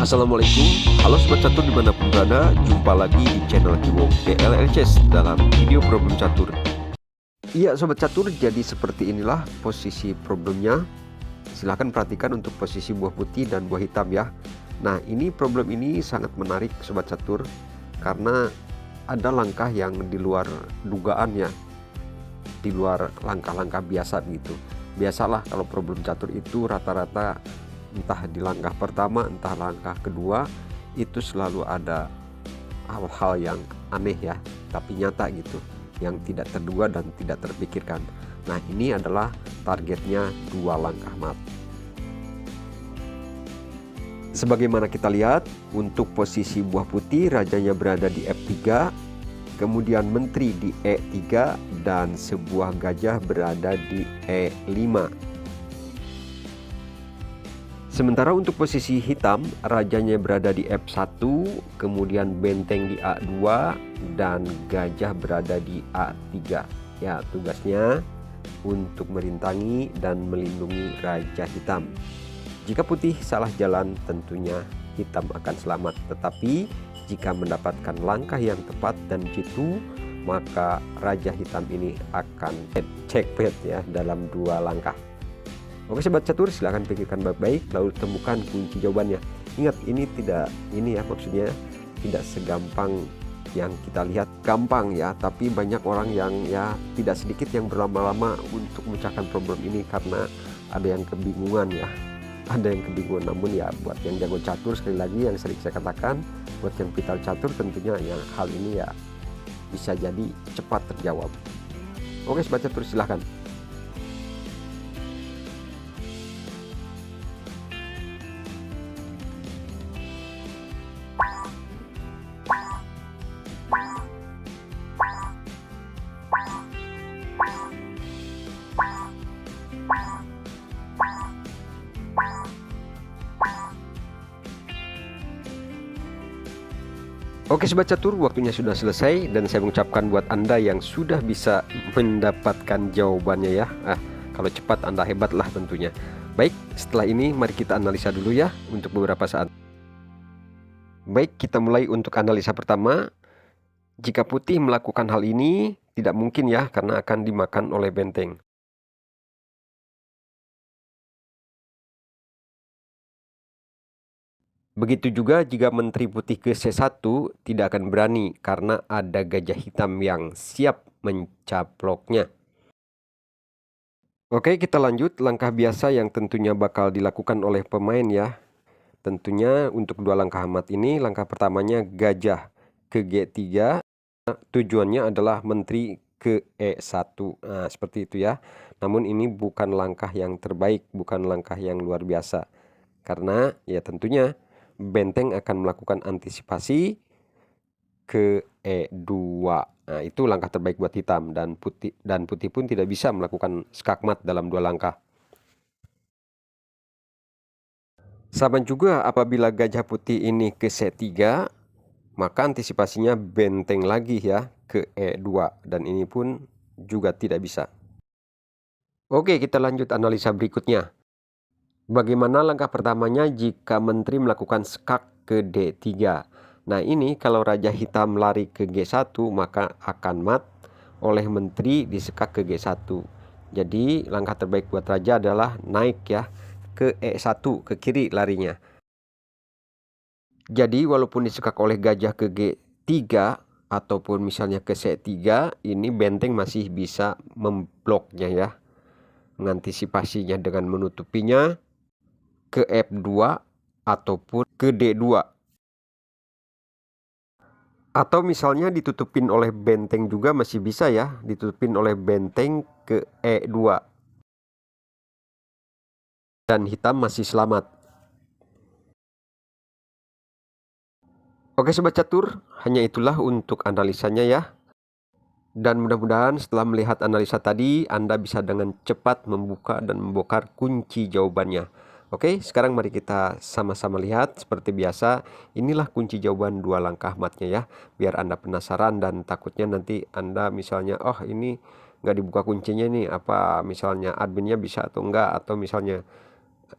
Assalamualaikum, halo Sobat Catur dimanapun berada. Jumpa lagi di channel Kiwok PLLCS dalam video problem catur. Iya Sobat Catur, jadi seperti inilah posisi problemnya. Silahkan perhatikan untuk posisi buah putih dan buah hitam ya. Nah, ini problem ini sangat menarik Sobat Catur, karena ada langkah yang di luar dugaan ya, di luar langkah-langkah biasa gitu. Biasalah kalau problem catur itu rata-rata entah di langkah pertama entah langkah kedua itu selalu ada hal-hal yang aneh ya, tapi nyata gitu, yang tidak terduga dan tidak terpikirkan. Nah, ini adalah targetnya dua langkah mat. Sebagaimana kita lihat, untuk posisi buah putih rajanya berada di F3, kemudian menteri di E3, dan sebuah gajah berada di E5. Sementara untuk posisi hitam, rajanya berada di F1, kemudian benteng di A2, dan gajah berada di A3. Ya, tugasnya untuk merintangi dan melindungi raja hitam. Jika putih salah jalan, tentunya hitam akan selamat. Tetapi jika mendapatkan langkah yang tepat dan jitu, maka raja hitam ini akan cekpet ya dalam dua langkah. Oke Sobat Catur, silahkan pikirkan baik-baik lalu temukan kunci jawabannya. Ingat, ini maksudnya tidak segampang yang kita lihat. Gampang ya, tapi banyak orang yang ya tidak sedikit yang berlama-lama untuk memecahkan problem ini karena ada yang kebingungan ya. Ada yang kebingungan. Namun ya buat yang jago catur, sekali lagi yang sering saya katakan, buat yang pintar catur tentunya yang hal ini ya bisa jadi cepat terjawab. Oke Sobat Catur, silahkan. Oke Sobat Catur, waktunya sudah selesai dan saya mengucapkan buat Anda yang sudah bisa mendapatkan jawabannya ya. Kalau cepat Anda hebatlah tentunya. Baik, setelah ini mari kita analisa dulu ya untuk beberapa saat. Baik, kita mulai untuk analisa pertama. Jika putih melakukan hal ini, tidak mungkin ya karena akan dimakan oleh benteng. Begitu juga jika menteri putih ke C1 tidak akan berani karena ada gajah hitam yang siap mencaploknya. Oke, kita lanjut langkah biasa yang tentunya bakal dilakukan oleh pemain ya. Tentunya untuk dua langkah amat ini, langkah pertamanya gajah ke G3. Tujuannya adalah menteri ke E1. Nah, seperti itu ya. Namun ini bukan langkah yang terbaik, bukan langkah yang luar biasa. Karena ya tentunya benteng akan melakukan antisipasi ke E2. Nah, itu langkah terbaik buat hitam, dan putih pun tidak bisa melakukan skakmat dalam dua langkah. Sama juga apabila gajah putih ini ke C3, maka antisipasinya benteng lagi ya ke E2, dan ini pun juga tidak bisa. Oke, kita lanjut analisa berikutnya. Bagaimana langkah pertamanya jika menteri melakukan skak ke D3? Nah, ini kalau raja hitam lari ke G1 maka akan mat oleh menteri disekak ke G1. Jadi langkah terbaik buat raja adalah naik ya ke E1, ke kiri larinya. Jadi walaupun disekak oleh gajah ke G3 ataupun misalnya ke C3, ini benteng masih bisa membloknya ya, mengantisipasinya dengan menutupinya ke F2 ataupun ke D2. Atau misalnya ditutupin oleh benteng juga masih bisa ya, ditutupin oleh benteng ke E2. Dan hitam masih selamat. Oke Sobat Catur, hanya itulah untuk analisanya ya. Dan mudah-mudahan setelah melihat analisa tadi, Anda bisa dengan cepat membuka dan membongkar kunci jawabannya. Oke, sekarang mari kita sama-sama lihat. Seperti biasa, inilah kunci jawaban dua langkah matnya ya. Biar Anda penasaran dan takutnya nanti Anda misalnya, oh ini nggak dibuka kuncinya nih, apa misalnya adminnya bisa atau enggak, atau misalnya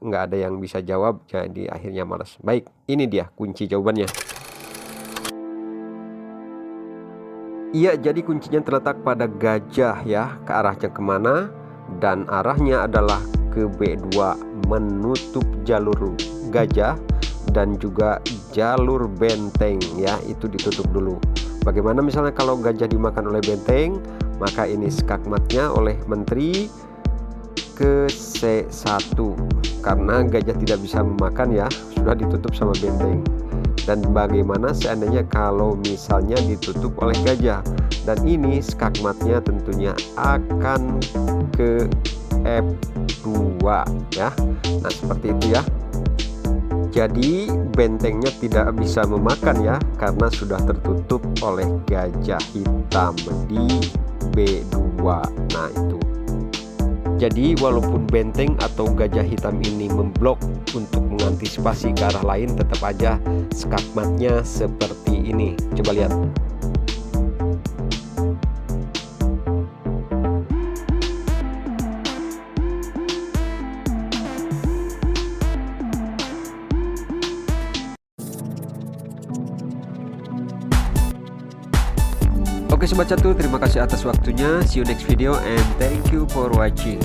nggak ada yang bisa jawab, jadi akhirnya malas. Baik, ini dia kunci jawabannya. Iya, jadi kuncinya terletak pada gajah ya, ke arahnya kemana, dan arahnya adalah ke B2, menutup jalur gajah dan juga jalur benteng ya, itu ditutup dulu. Bagaimana misalnya kalau gajah dimakan oleh benteng, maka ini skakmatnya oleh menteri ke C1 karena gajah tidak bisa memakan ya, sudah ditutup sama benteng. Dan bagaimana seandainya kalau misalnya ditutup oleh gajah, dan ini skakmatnya tentunya akan ke F2 ya. Nah seperti itu ya. Jadi bentengnya tidak bisa memakan ya, karena sudah tertutup oleh gajah hitam di B2. Nah itu. Jadi walaupun benteng atau gajah hitam ini memblok untuk mengantisipasi ke arah lain, tetap aja skakmatnya seperti ini. Coba lihat. Oke Sobat Catur, terima kasih atas waktunya. See you next video and thank you for watching.